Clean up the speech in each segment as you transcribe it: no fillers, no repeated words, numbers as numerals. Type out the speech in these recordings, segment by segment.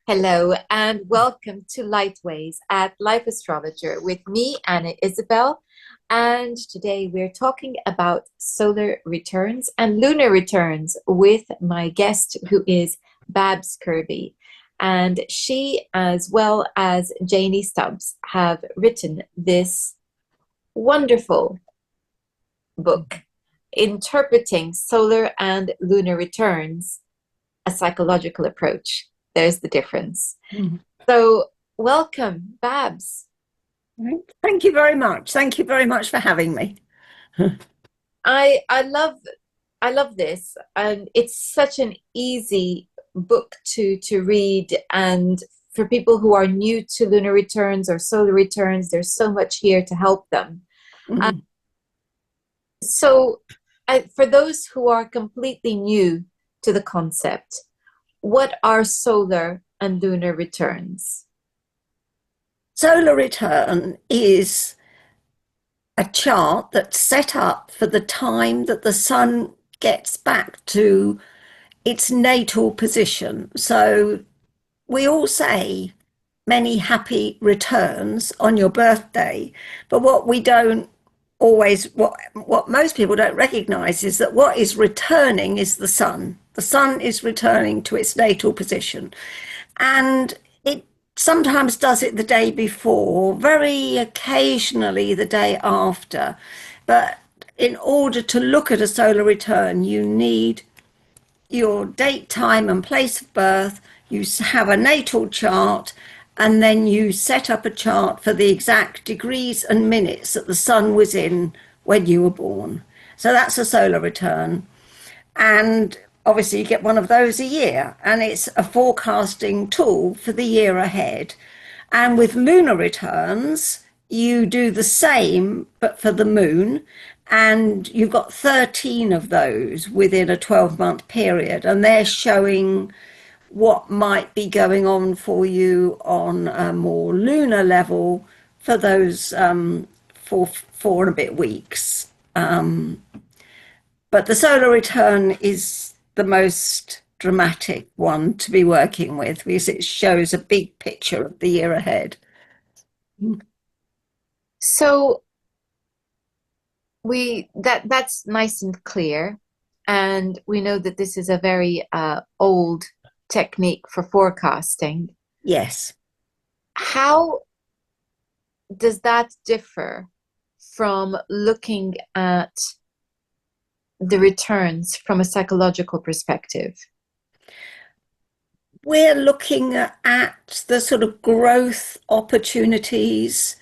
Hello and welcome to Lightways at Life Astrologer with me, Anna Isabel. And today we're talking about solar returns and lunar returns with my guest, who is Babs Kirby. And she, as well as Janie Stubbs, have written this wonderful book interpreting solar and lunar returns, a psychological approach. There's the difference. Mm-hmm. So welcome, Babs. Thank you very much. Thank you very much for having me. I love this, and it's such an easy book to read, and for people who are new to lunar returns or solar returns, there's so much here to help them. Mm-hmm. For those who are completely new to the concept, what are solar and lunar returns? Solar return is a chart that's set up for the time that the sun gets back to its natal position. So we all say many happy returns on your birthday, but what we don't always, what most people don't recognize is that what is returning is the sun. The sun is returning to its natal position, and it sometimes does it the day before, very occasionally the day after. But in order to look at a solar return, you need your date, time and place of birth. You have a natal chart, and then you set up a chart for the exact degrees and minutes that the sun was in when you were born. So that's a solar return. And obviously you get one of those a year, and it's a forecasting tool for the year ahead. And with lunar returns, you do the same, but for the moon. And you've got 13 of those within a 12-month period, and they're showing what might be going on for you on a more lunar level for those 4 and a bit weeks. But the solar return is the most dramatic one to be working with because it shows a big picture of the year ahead. So that's nice and clear, and we know that this is a very old technique for forecasting. Yes. How does that differ from looking at the returns from a psychological perspective? We're looking at the sort of growth opportunities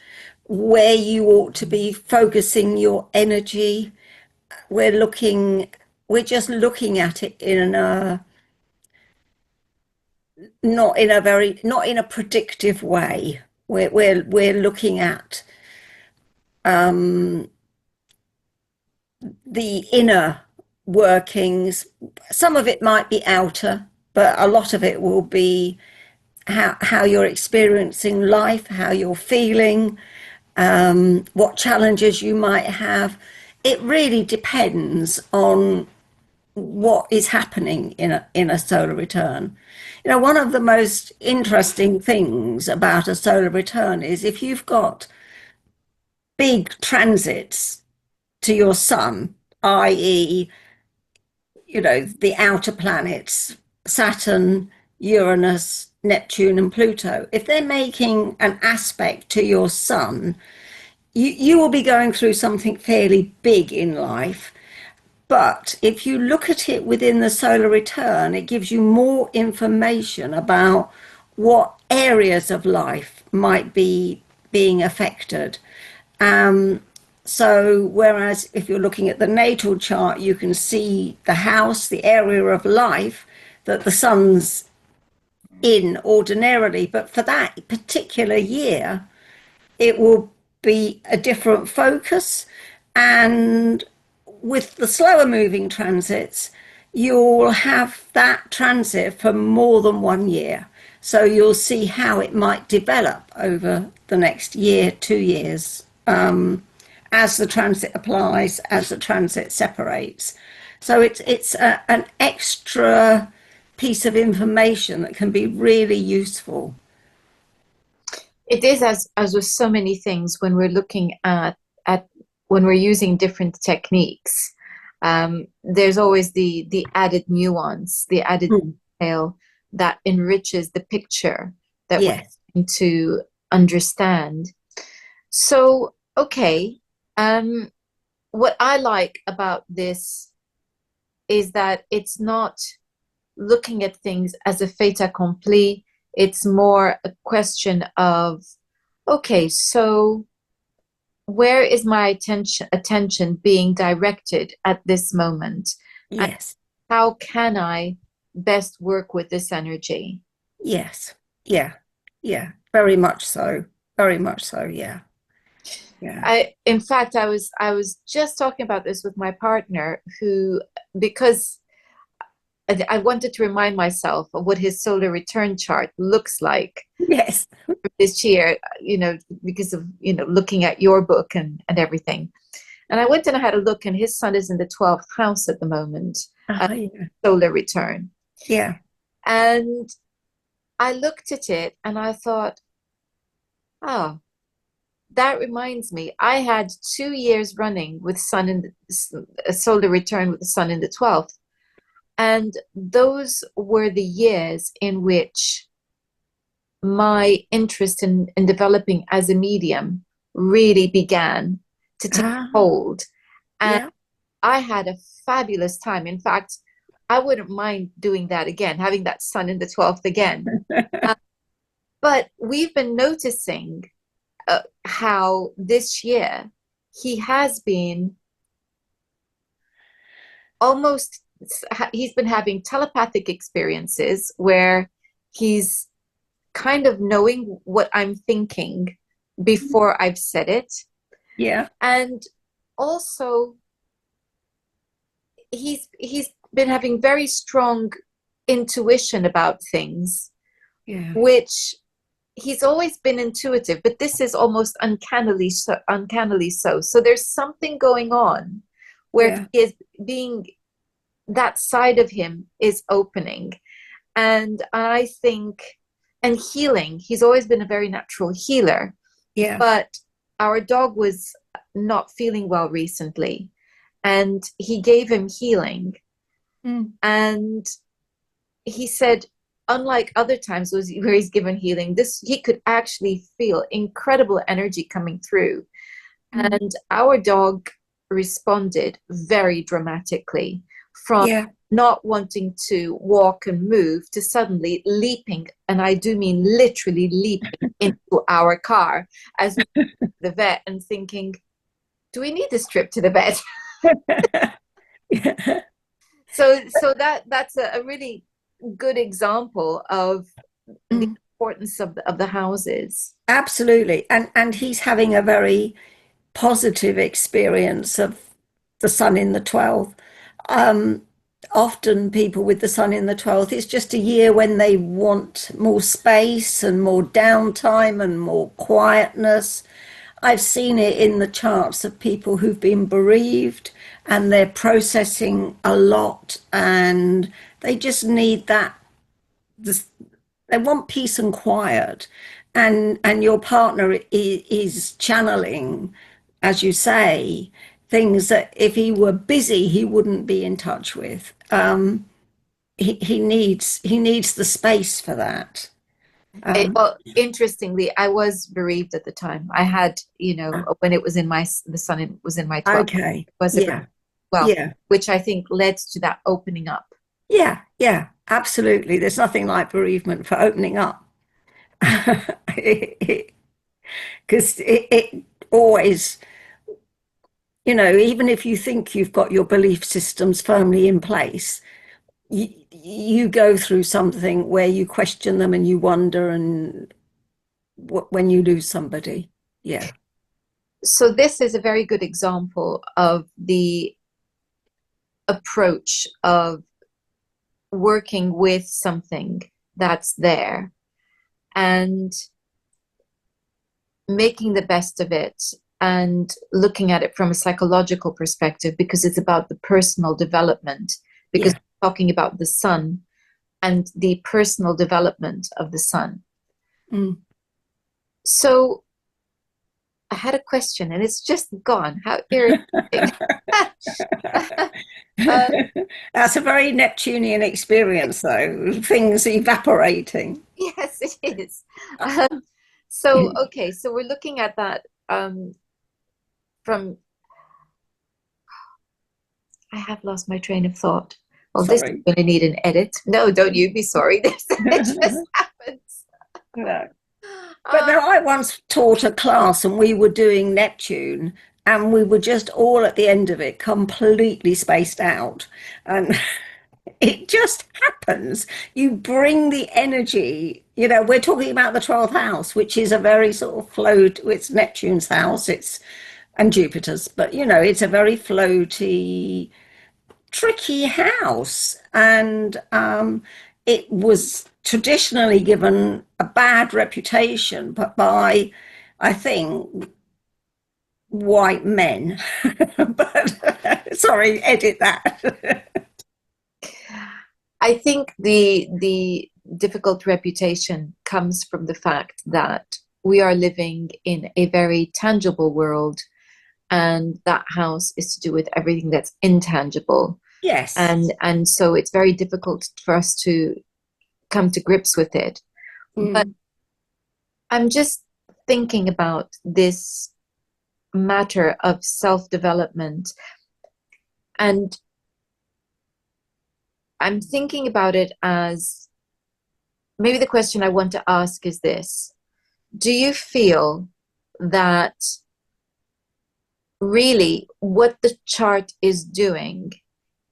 where you ought to be focusing your energy. We're just looking at it in a not in a predictive way. We're looking at the inner workings. Some of it might be outer, but a lot of it will be how you're experiencing life, how you're feeling, what challenges you might have. It really depends on what is happening in a solar return. You know, one of the most interesting things about a solar return is if you've got big transits to your sun, i.e., you know, the outer planets, Saturn, Uranus, Neptune and Pluto, if they're making an aspect to your sun, you will be going through something fairly big in life. But if you look at it within the solar return, it gives you more information about what areas of life might be being affected. So whereas if you're looking at the natal chart, you can see the house, the area of life that the sun's in ordinarily, but for that particular year, it will be a different focus. And with the slower moving transits, you'll have that transit for more than 1 year. So you'll see how it might develop over the next year, 2 years, as the transit applies, as the transit separates. So it's an extra piece of information that can be really useful. It is, as with so many things, when we're looking at when we're using different techniques, there's always the added nuance, the added Mm. detail that enriches the picture that we're Yes, trying to understand. So, okay, what I like about this is that it's not looking at things as a fait accompli. It's more a question of, okay, so where is my attention being directed at this moment? And yes, how can I best work with this energy? yes, yeah, yeah, very much so. Very much so, yeah, yeah. In fact, I was just talking about this with my partner who, because I wanted to remind myself of what his solar return chart looks like Yes. this year, because of, looking at your book and everything. And I went and I had a look, and his sun is in the 12th house at the moment, Yeah, solar return. yeah, And I looked at it and I thought, oh, that reminds me, I had 2 years running with sun in a solar return with the sun in the 12th. And those were the years in which my interest in developing as a medium really began to take ah, hold. And yeah. I had a fabulous time. In fact, I wouldn't mind doing that again, having that sun in the 12th again. Uh, but we've been noticing how this year he has been almost, he's been having telepathic experiences where he's kind of knowing what I'm thinking before I've said it. Yeah, And also he's been having very strong intuition about things, yeah, which he's always been intuitive, but this is almost uncannily so. So there's something going on where yeah, he is being, that side of him is opening. And I think, and healing, he's always been a very natural healer, yeah. but our dog was not feeling well recently, and he gave him healing. Mm. And he said, unlike other times where he's given healing, this he could actually feel incredible energy coming through. Mm. And our dog responded very dramatically, from Yeah, not wanting to walk and move to suddenly leaping, and I do mean literally leaping into our car as we went to the vet, and thinking, do we need this trip to the vet? yeah. So that's a really good example of the Mm. importance of the houses. Absolutely. And he's having a very positive experience of the sun in the 12th. Um, Often people with the sun in the 12th, it's just a year when they want more space and more downtime and more quietness. I've seen it in the charts of people who've been bereaved and they're processing a lot and they just need that. This, they want peace and quiet, and your partner is channeling, as you say, things that if he were busy he wouldn't be in touch with. He needs the space for that. Well, interestingly, I was bereaved at the time. I had, when it was in the sun was in my 12th. Okay, It was a yeah, well, yeah, which I think led to that opening up. yeah, yeah, absolutely. There's nothing like bereavement for opening up. Because it always, even if you think you've got your belief systems firmly in place, you go through something where you question them and you wonder, and when you lose somebody, yeah, So this is a very good example of the approach of working with something that's there and making the best of it, and looking at it from a psychological perspective, because it's about the personal development, because yeah, we're talking about the sun. and the personal development of the sun. Mm. So I had a question and it's just gone. How irritating. uh, That's a very Neptunian experience, though. Things evaporating. yes, it is. Um, so, okay, so we're looking at that from, I have lost my train of thought. Well, this is Sorry. going to need an edit. No, don't you be sorry. It just happens. No. But Uh, now I once taught a class and we were doing Neptune and we were just all at the end of it completely spaced out. And it just happens. You bring the energy, we're talking about the 12th house, which is a very sort of float, it's Neptune's house, it's and Jupiter's, but it's a very floaty, tricky house. And it was traditionally given a bad reputation, but by, I think, white men. But sorry, edit that. I think the difficult reputation comes from the fact that we are living in a very tangible world, and that house is to do with everything that's intangible. Yes. And so it's very difficult for us to come to grips with it. But Mm. I'm just thinking about this matter of self-development, and I'm thinking about it as maybe the question I want to ask is this: do you feel that really what the chart is doing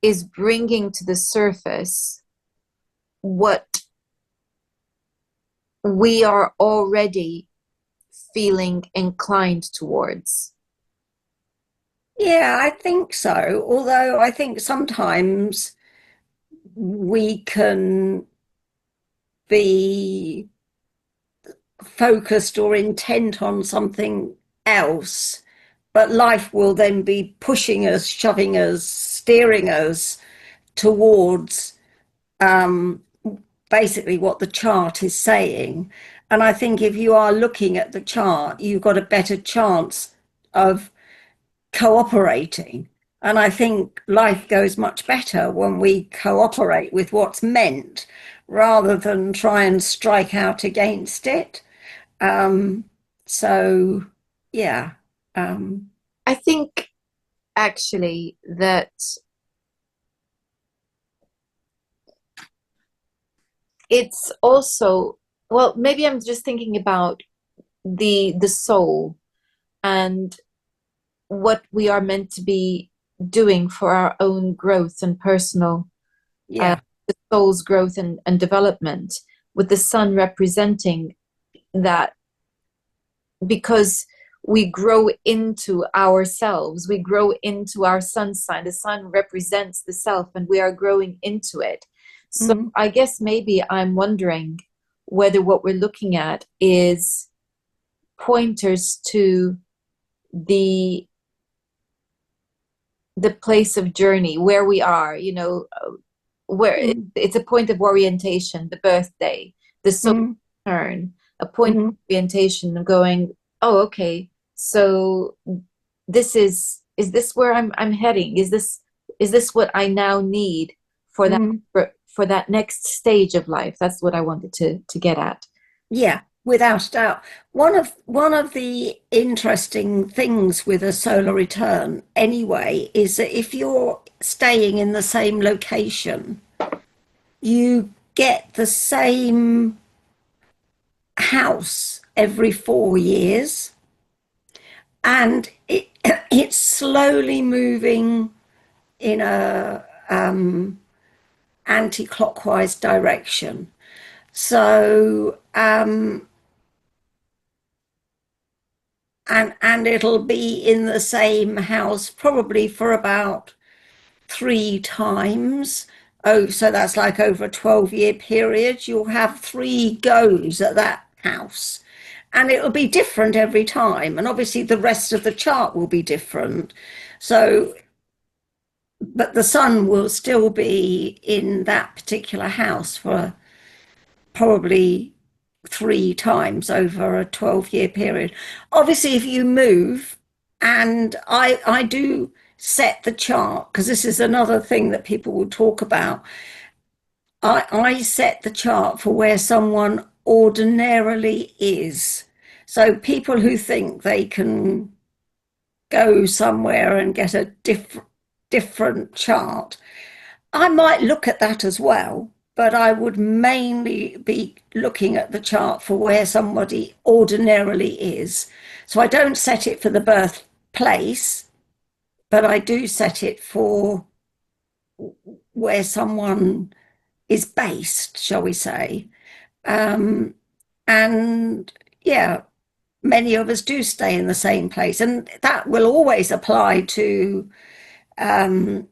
is bringing to the surface what we are already feeling inclined towards? Yeah, I think so. Although I think sometimes we can be focused or intent on something else, but life will then be pushing us, shoving us, steering us towards um, basically what the chart is saying. And I think if you are looking at the chart, you've got a better chance of cooperating. And I think life goes much better when we cooperate with what's meant rather than try and strike out against it. Um, so, yeah. Um, I think actually that it's also, well, maybe I'm just thinking about the soul and what we are meant to be doing for our own growth and personal uh, yeah. the soul's growth and development, with the sun representing that, because we grow into ourselves, we grow into our sun sign. The sun represents the self and we are growing into it. So Mm, I guess maybe I'm wondering whether what we're looking at is pointers to the the place of journey where we are, where mm, it's a point of orientation, the birthday, the soul mm, turn, a point of mm, orientation of going, oh, okay, so is this where I'm heading? Is this what I now need for that mm. for that next stage of life? That's what I wanted to get at. Yeah, without a doubt. One of the interesting things with a solar return, anyway, is that if you're staying in the same location, you get the same house every 4 years, and it's slowly moving in a anti-clockwise direction. So and it'll be in the same house probably for about 3 times. Oh, so that's like over a 12-year period. You'll have 3 goes at that house. And it'll be different every time. And obviously, the rest of the chart will be different. So but the sun will still be in that particular house for probably 3 times over a 12-year period. Obviously, if you move, and I do set the chart, because this is another thing that people will talk about. I set the chart for where someone ordinarily is. So people who think they can go somewhere and get a different chart, I might look at that as well, but I would mainly be looking at the chart for where somebody ordinarily is. So I don't set it for the birthplace, but I do set it for where someone is based, shall we say. Um, and yeah, many of us do stay in the same place, and that will always apply to um,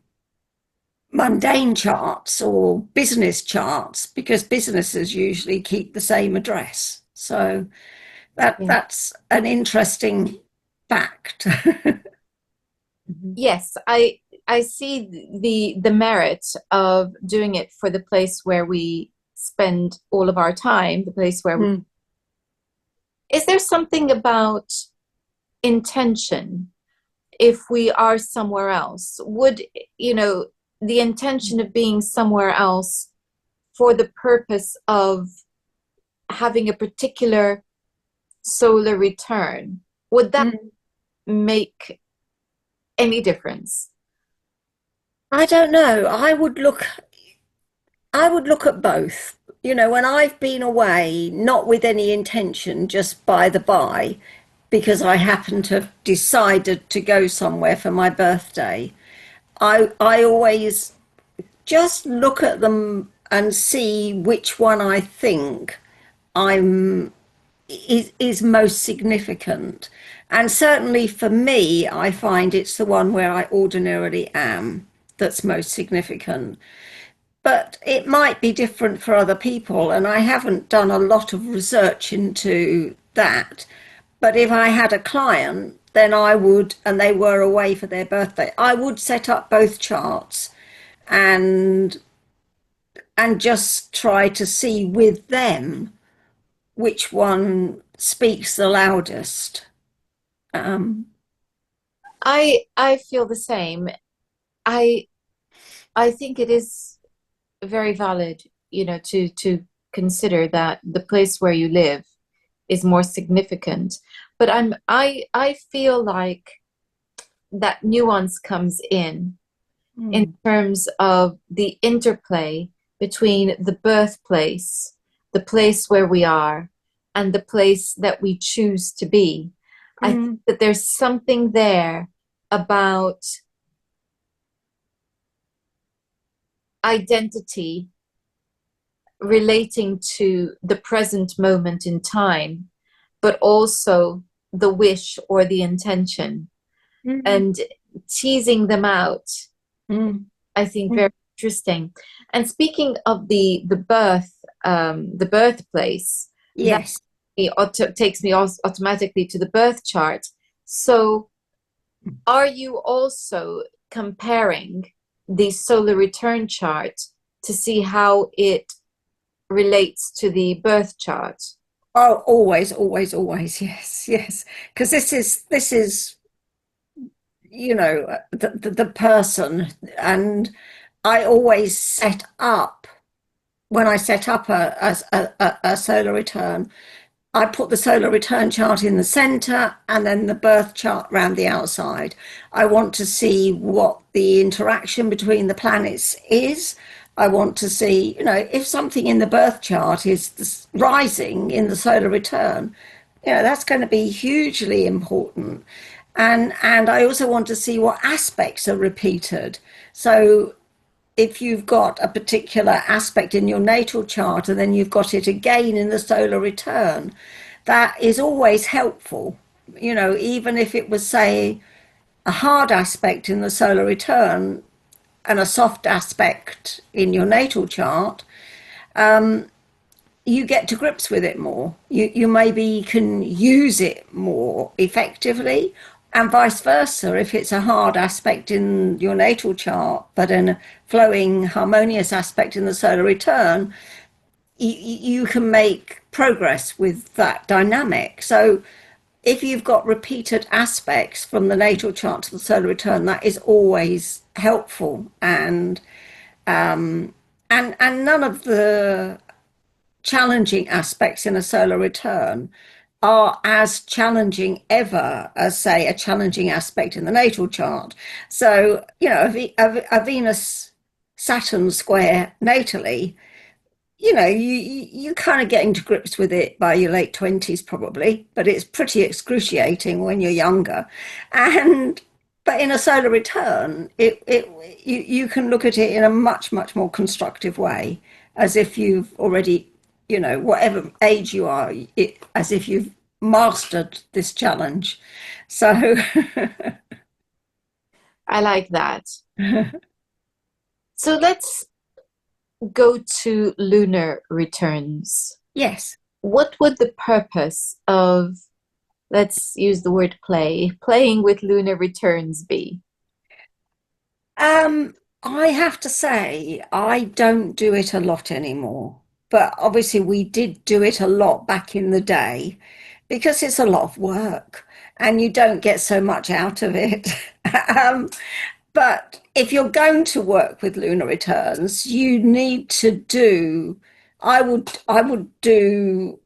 mundane charts or business charts, because businesses usually keep the same address. So Yeah. that's an interesting fact. Yes, I see the merit of doing it for the place where we spend all of our time, the place where Mm. is there something about intention if we are somewhere else? Would, you know, the intention of being somewhere else for the purpose of having a particular solar return, would that Mm. make any difference? I don't know. I would look at both. When I've been away, not with any intention, just by the by, because I happen to have decided to go somewhere for my birthday, I always just look at them and see which one I think I'm is most significant. And certainly for me, I find it's the one where I ordinarily am that's most significant. But it might be different for other people, and I haven't done a lot of research into that. But if I had a client, then I would, and they were away for their birthday, I would set up both charts and just try to see with them which one speaks the loudest. Um, I feel the same. I I think it is very valid, to consider that the place where you live is more significant. But I feel like that nuance comes in mm, terms of the interplay between the birthplace, the place where we are, and the place that we choose to be. I think mm, that there's something there about identity relating to the present moment in time, but also the wish or the intention, mm, and teasing them out. mm, I think mm. very interesting. And speaking of the birthplace, that Yes. takes me automatically to the birth chart. So, are you also comparing the solar return chart to see how it relates to the birth chart? Oh, always, always, always. Yes, yes. Because this is the person, and I always set up when I set up a solar return. I put the solar return chart in the center and then the birth chart around the outside. I want to see what the interaction between the planets is. I want to see, if something in the birth chart is rising in the solar return, that's going to be hugely important. And I also want to see what aspects are repeated. So if you've got a particular aspect in your natal chart and then you've got it again in the solar return, that is always helpful. Even if it was, say, a hard aspect in the solar return and a soft aspect in your natal chart, you get to grips with it more. You maybe can use it more effectively, And vice versa, if it's a hard aspect in your natal chart, but a flowing, harmonious aspect in the solar return, you can make progress with that dynamic. So if you've got repeated aspects from the natal chart to the solar return, that is always helpful. And none of the challenging aspects in a solar return are as challenging ever as, say, a challenging aspect in the natal chart. So, a Venus Saturn square natally, you kind of getting to grips with it by your late 20s probably, but it's pretty excruciating when you're younger. And but in a solar return, you can look at it in a much more constructive way, as if you've already, whatever age you are, as if you've mastered this challenge. So I like that. So let's go to lunar returns. yes. What would the purpose of, let's use the word playing with lunar returns be? Um, I have to say, I don't do it a lot anymore. But obviously, we did do it a lot back in the day because it's a lot of work and you don't get so much out of it. um, but if you're going to work with lunar returns, you need to do, I would do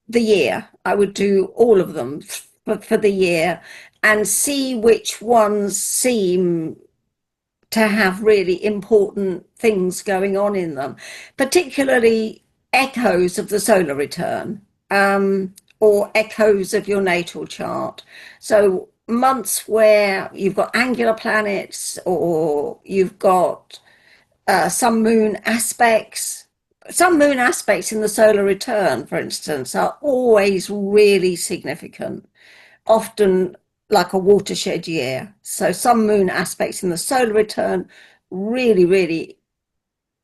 the year. I would do all of them for the year and see which ones seem to have really important things going on in them, particularly echoes of the solar return, or echoes of your natal chart. So months where you've got angular planets or you've got some moon aspects. Some moon aspects in the solar return, for instance, are always really significant, often like a watershed year. So some moon aspects in the solar return, really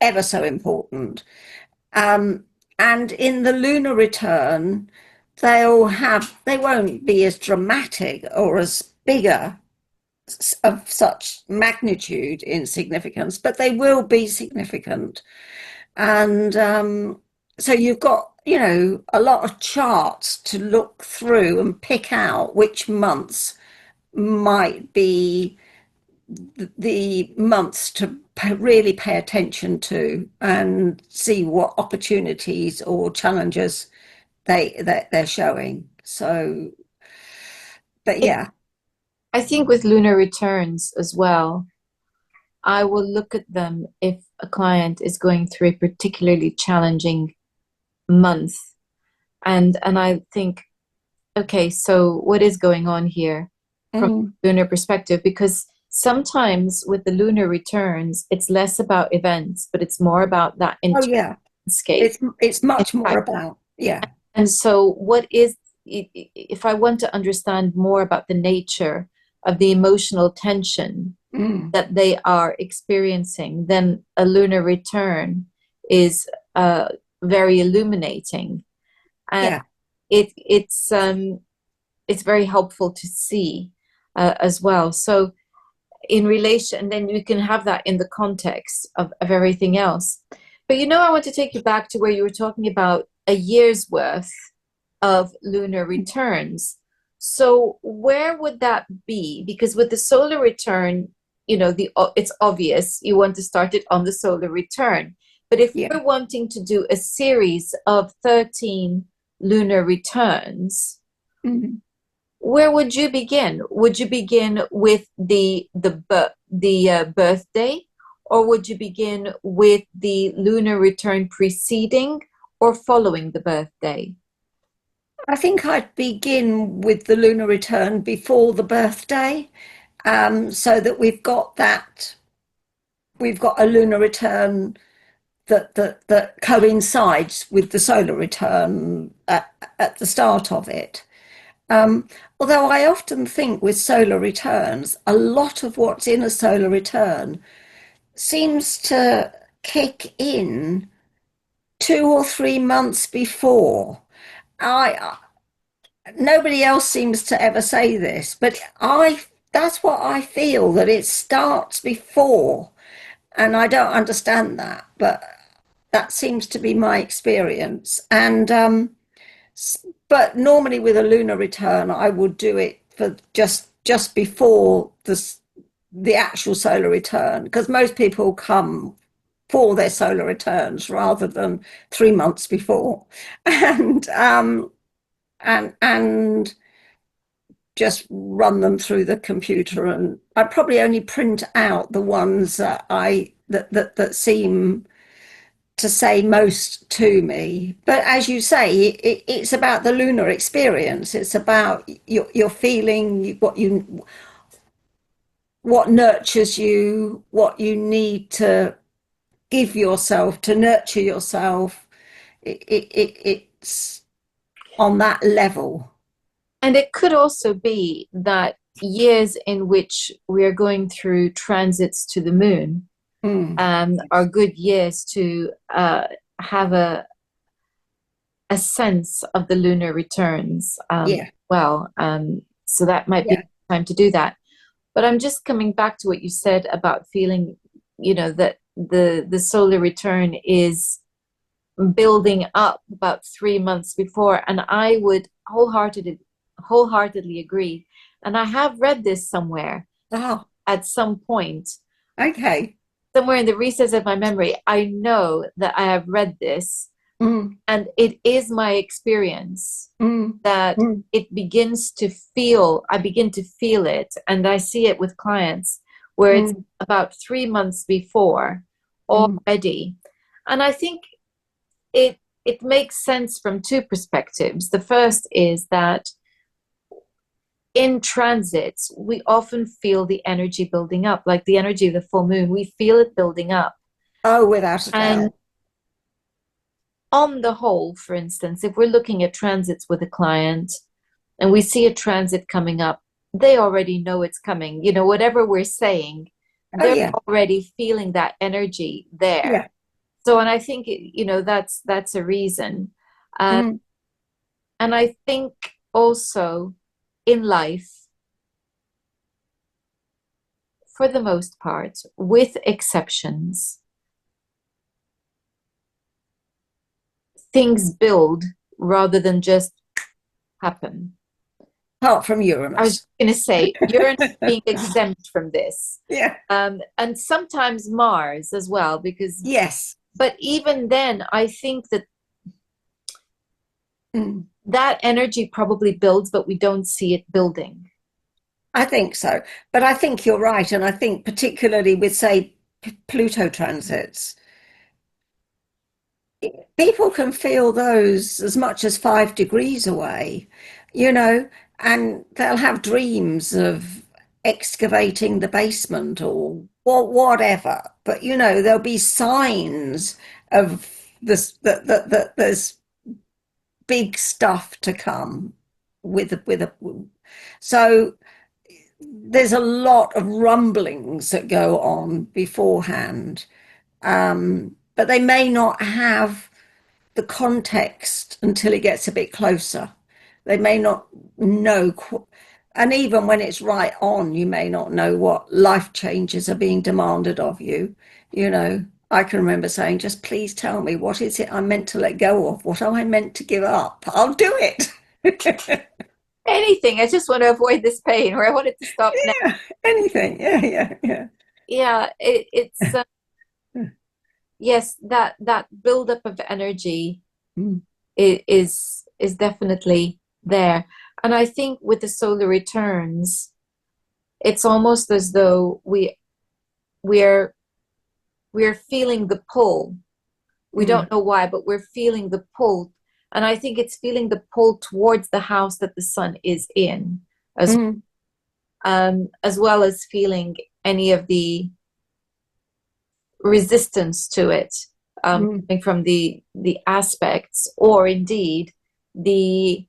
ever so important. Um, and in the lunar return, they won't be as dramatic or as bigger of such magnitude in significance, but they will be significant. And so you've got, a lot of charts to look through and pick out which months might be the months to really pay attention to and see what opportunities or challenges they're showing. So, but I, yeah. I think with lunar returns as well, I will look at them if a client is going through a particularly challenging month. And I think, okay, so what is going on here from Mm. a lunar perspective? Because sometimes with the lunar returns, it's less about events, but it's more about that Oh internal yeah, landscape. it's In much more fact, about, yeah. and so what is, if I want to understand more about the nature of the emotional tension Mm. that they are experiencing, then a lunar return is very illuminating, and Yeah. it's very helpful to see as well. So in relation, and then you can have that in the context of everything else. But I want to take you back to where you were talking about a year's worth of lunar returns. So where would that be? Because with the solar return, it's obvious you want to start it on the solar return. But if Yeah. we're wanting to do a series of 13 lunar returns, Mm. where would you begin? Would you begin with the birthday, or would you begin with the lunar return preceding or following the birthday? I think I'd begin with the lunar return before the birthday, so that we've got a lunar return that coincides with the solar return at the start of it. Um, Although I often think with solar returns, a lot of what's in a solar return seems to kick in 2 or 3 months before. I nobody else seems to ever say this, but that's what I feel, that it starts before, and I don't understand that, but that seems to be my experience. And but normally with a lunar return, I would do it for just before the actual solar return, because most people come for their solar returns rather than 3 months before, and and just run them through the computer. And I probably only print out the ones that that seem to say most to me. But as you say, it's about the lunar experience. It's about your feeling, what nurtures you, what you need to give yourself to nurture yourself. It's on that level. And it could also be that years in which we are going through transits to the moon Mm. are good years to have a sense of the lunar returns. Yeah, Well, so that might be yeah. the time to do that. But I'm just coming back to what you said about feeling, that the solar return is building up about 3 months before, and I would wholeheartedly agree. And I have read this somewhere Oh, at some point, okay. somewhere in the recess of my memory. I know that I have read this, Mm, and it is my experience mm, that mm, I begin to feel it, and I see it with clients where it's mm, about 3 months before mm. already. And I think it makes sense from two perspectives. The first is that in transits, we often feel the energy building up, like the energy of the full moon. We feel it building up. Oh, without a And doubt. on the whole, for instance, if we're looking at transits with a client and we see a transit coming up, they already know it's coming. Whatever we're saying, Oh, they're yeah, already feeling that energy there. yeah. So, and I think, that's a reason. Uh, Mm. and I think also in life, for the most part, with exceptions, things build rather than just happen. Apart from I was Uranus. going to say, you're not being exempt from this. Yeah. And sometimes Mars as well, because, Yes. but even then, I think that Mm. that energy probably builds, but we don't see it building. I think so. But I think you're right. And I think particularly with, say, Pluto transits, people can feel those as much as 5 degrees away, you know, and they'll have dreams of excavating the basement or whatever. But, there'll be signs of this, that there's big stuff to come with a so there's a lot of rumblings that go on beforehand, but they may not have the context until it gets a bit closer. They may not know, and even when it's right on, you may not know what life changes are being demanded of you. You know, I can remember saying, just please tell me, what is it I'm meant to let go of? What am I meant to give up? I'll do it. Anything. I just want to avoid this pain, or I want it to stop now. Yeah, anything. Yeah, yeah, yeah. Yeah, it's yes, that buildup of energy Mm, is definitely there. And I think with the solar returns, it's almost as though we're we're feeling the pull. We mm, don't know why, but we're feeling the pull. And I think it's feeling the pull towards the house that the sun is in, mm, as well as feeling any of the resistance to it, mm, coming from the aspects, or indeed the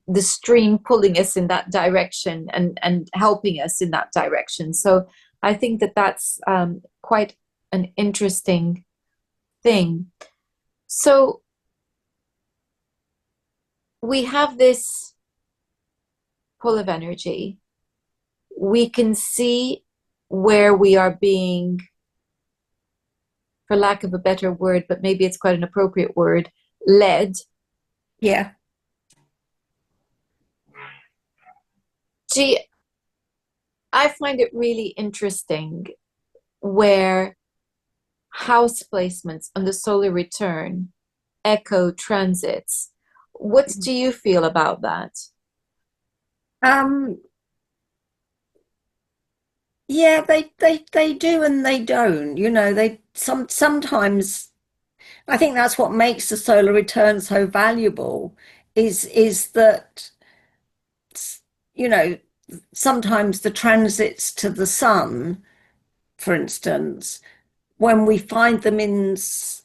the stream pulling us in that direction and helping us in that direction. So I think that that's quite an interesting thing. So we have this pull of energy, we can see where we are being, for lack of a better word, but maybe it's quite an appropriate word, led. Yeah. Gee, I find it really interesting where house placements on the solar return echo transits. What do you feel about that? Um, yeah, they do and they don't. They sometimes I think that's what makes the solar return so valuable is that you know sometimes the transits to the sun, for instance, when we find them in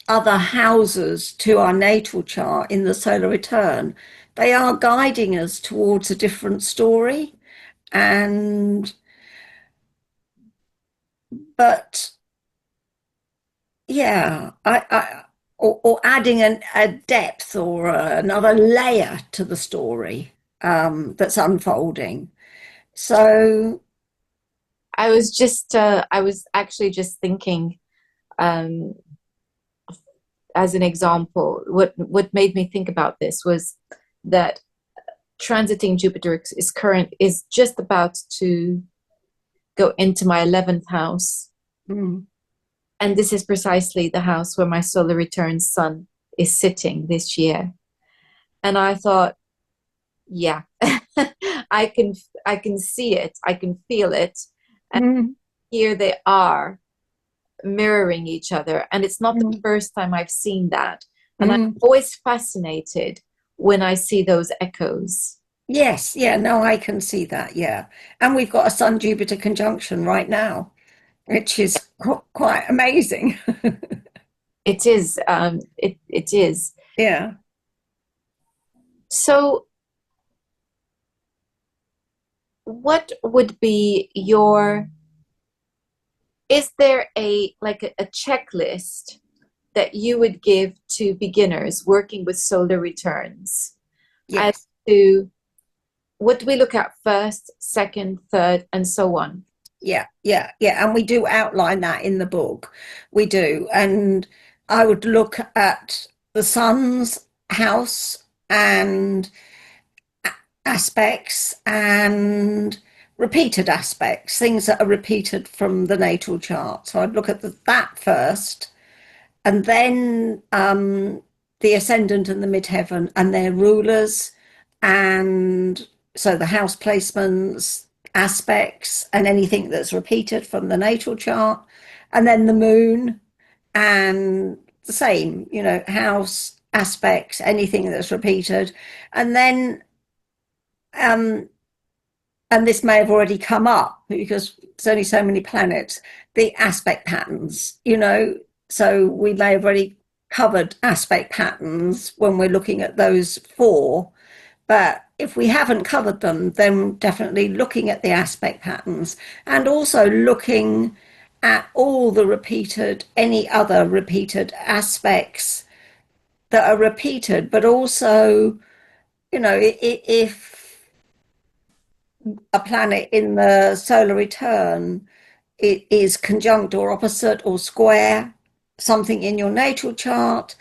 other houses to our natal chart in the solar return, they are guiding us towards a different story. And but yeah, or adding a depth or another layer to the story that's unfolding. So I was actually just thinking, um, as an example, what made me think about this was that transiting Jupiter is just about to go into my 11th house. mm, And this is precisely the house where my solar return sun is sitting this year. And I thought, yeah, I can I can see it, I can feel it. And mm, here they are mirroring each other. And it's not the mm, first time I've seen that. And I'm mm. always fascinated when I see those echoes. Yes, yeah, no, I can see that, yeah. And we've got a Sun Jupiter conjunction right now, which is quite amazing. It is, it is. Yeah. So, what would be your, is there a checklist that you would give to beginners working with solar returns as Yes. to what do we look at first, second, third, and so on? Yeah, yeah, yeah. And we do outline that in the book. We do. And I would look at the sun's house and aspects and repeated aspects, things that are repeated from the natal chart. So I'd look at that first, and then the ascendant and the midheaven and their rulers, and so the house placements, aspects, and anything that's repeated from the natal chart, and then the moon, and the same, house aspects, anything that's repeated, and then um, and this may have already come up because there's only so many planets, the aspect patterns, so we may have already covered aspect patterns when we're looking at those four. But if we haven't covered them, then definitely looking at the aspect patterns and also looking at all the repeated, any other repeated aspects that are repeated, but also, if a planet in the solar return it is conjunct or opposite or square something in your natal chart,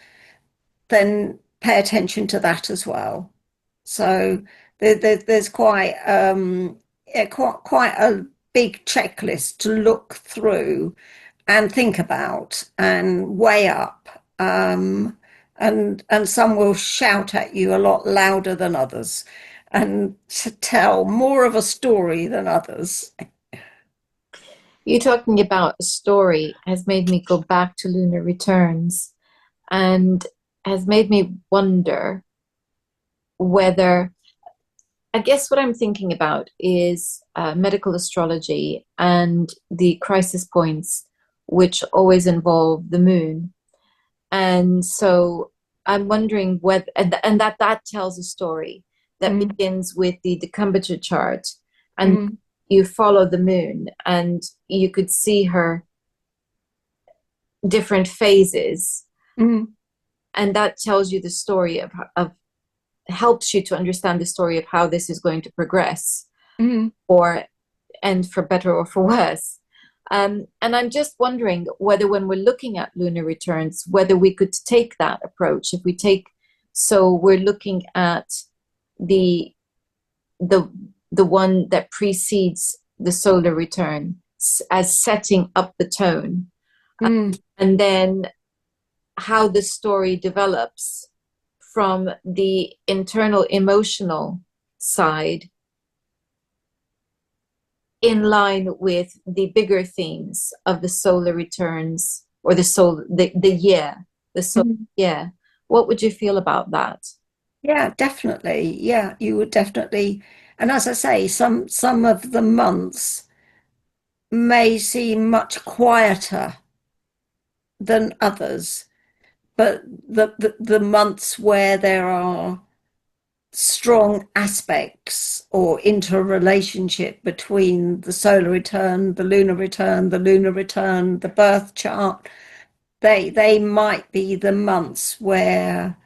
then pay attention to that as well. So there's quite a big checklist to look through and think about and weigh up. And some will shout at you a lot louder than others and to tell more of a story than others. You talking about a story has made me go back to lunar returns and has made me wonder whether, I guess what I'm thinking about is medical astrology and the crisis points, which always involve the moon. And so I'm wondering whether, and that tells a story that Mm, begins with the decumbent chart, and mm, you follow the moon, and you could see her different phases, mm, and that tells you the story of helps you to understand the story of how this is going to progress. Mm. or and for better or for worse. And I'm just wondering whether when we're looking at lunar returns, whether we could take that approach. If we take, so we're looking at the the the one that precedes the solar return as setting up the tone, Mm. and then how the story develops from the internal emotional side in line with the bigger themes of the solar returns, or the year, the solar Mm. year. What would you feel about that? Yeah, definitely. Yeah, you would definitely. And as I say, some of the months may seem much quieter than others, but the months where there are strong aspects or interrelationship between the solar return, the lunar return, the lunar return, the birth chart, they might be the months where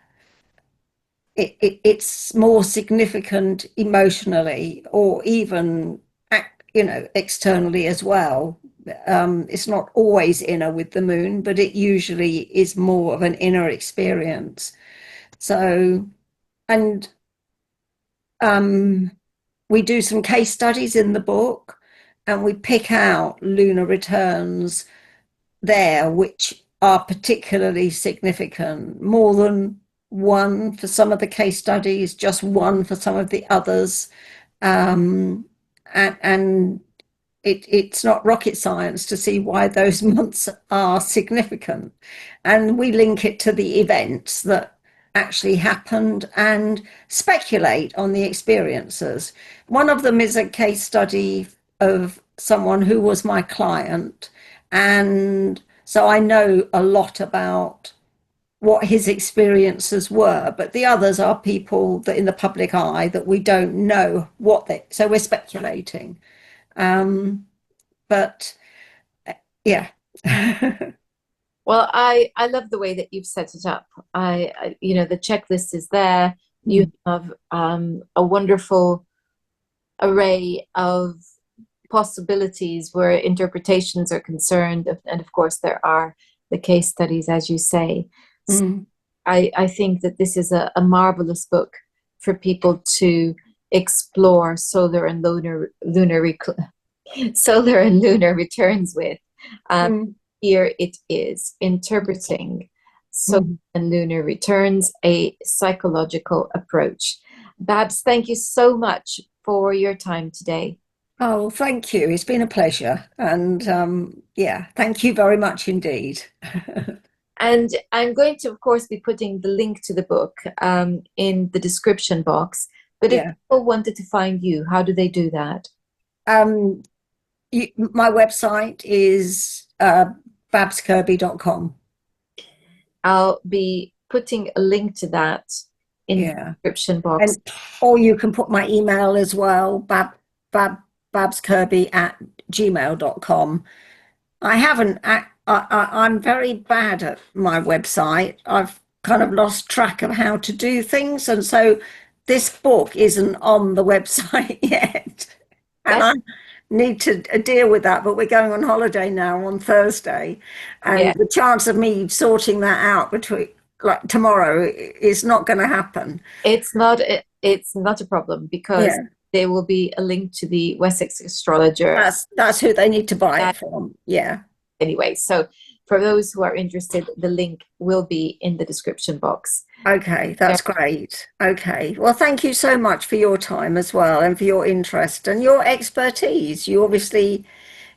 it's more significant emotionally, or even externally as well. It's not always inner with the moon, but it usually is more of an inner experience. So, and um, we do some case studies in the book, and we pick out lunar returns there which are particularly significant, more than one for some of the case studies, just one for some of the others. Um, and it's not rocket science to see why those months are significant. And we link it to the events that actually happened and speculate on the experiences. One of them is a case study of someone who was my client. And so I know a lot about what his experiences were, but the others are people that in the public eye that we don't know what they, so we're speculating. Um, but yeah. Well, I love the way that you've set it up. The checklist is there. You have a wonderful array of possibilities where interpretations are concerned, and of course there are the case studies, as you say. So Mm. I think that this is a marvelous book for people to explore solar and lunar returns with. Um, Mm. Here it is, interpreting solar Mm. and lunar returns, a psychological approach. Babs, thank you so much for your time today. Oh, thank you. It's been a pleasure. And yeah, thank you very much indeed. And I'm going to, of course, be putting the link to the book in the description box. But if Yeah. people wanted to find you, how do they do that? Um, my website is babskirby.com. I'll be putting a link to that in the Yeah. description box. And or you can put my email as well, babskirby at gmail.com. I haven't, I'm very bad at my website. I've kind of lost track of how to do things. And so this book isn't on the website yet. And That's I need to deal with that. But we're going on holiday now on Thursday. yeah. And the chance of me sorting that out between like tomorrow is not going to happen. It's not a problem because Yeah. there will be a link to the Wessex Astrologer That's who they need to buy uh, it from. Yeah. anyway. So for those who are interested, the link will be in the description box. Okay, Yeah. that's great. Okay. Well, thank you so much for your time as well and for your interest and your expertise. You obviously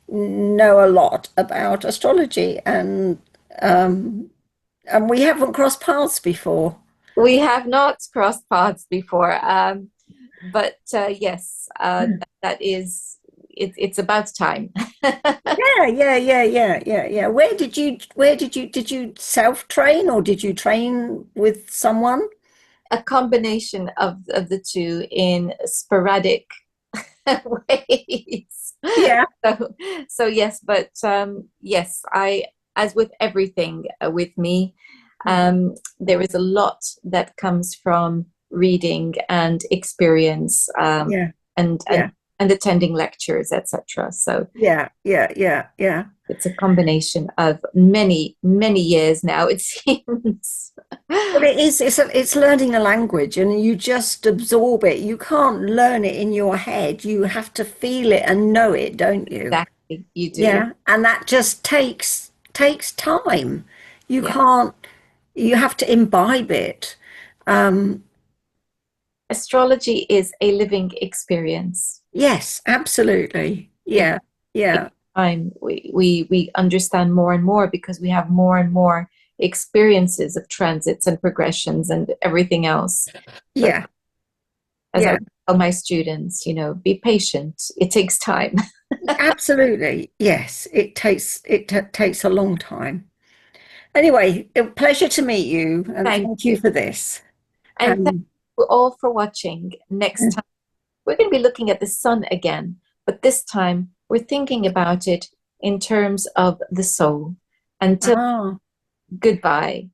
know a lot about astrology, um and we haven't crossed paths before. We have not crossed paths before, but yes, that is it's about time. Yeah, yeah, yeah, yeah, yeah, yeah. Did you self-train or did you train with someone? A combination of the two in sporadic ways. Yeah. So yes, but yes, as with everything with me, there is a lot that comes from reading and experience, Yeah. and Yeah. and attending lectures, etc. So Yeah, yeah, yeah, yeah. it's a combination of many, many years now, it seems. Well, it is. It's learning a language, and you just absorb it. You can't learn it in your head. You have to feel it and know it, don't you? Exactly, you do. Yeah, and that just takes time. You Yeah. can't. You have to imbibe it. Um, Astrology is a living experience. yes, absolutely. It Yeah, yeah, takes time. We understand more and more because we have more and more experiences of transits and progressions and everything else. But yeah, as I yeah. tell my students, be patient. It takes time. Absolutely. Yes, it takes a long time. Anyway, a pleasure to meet you, and Thank thank you you. for this. And thank Um, you all for watching. Next time, we're going to be looking at the sun again, but this time we're thinking about it in terms of the soul. Until ah. goodbye.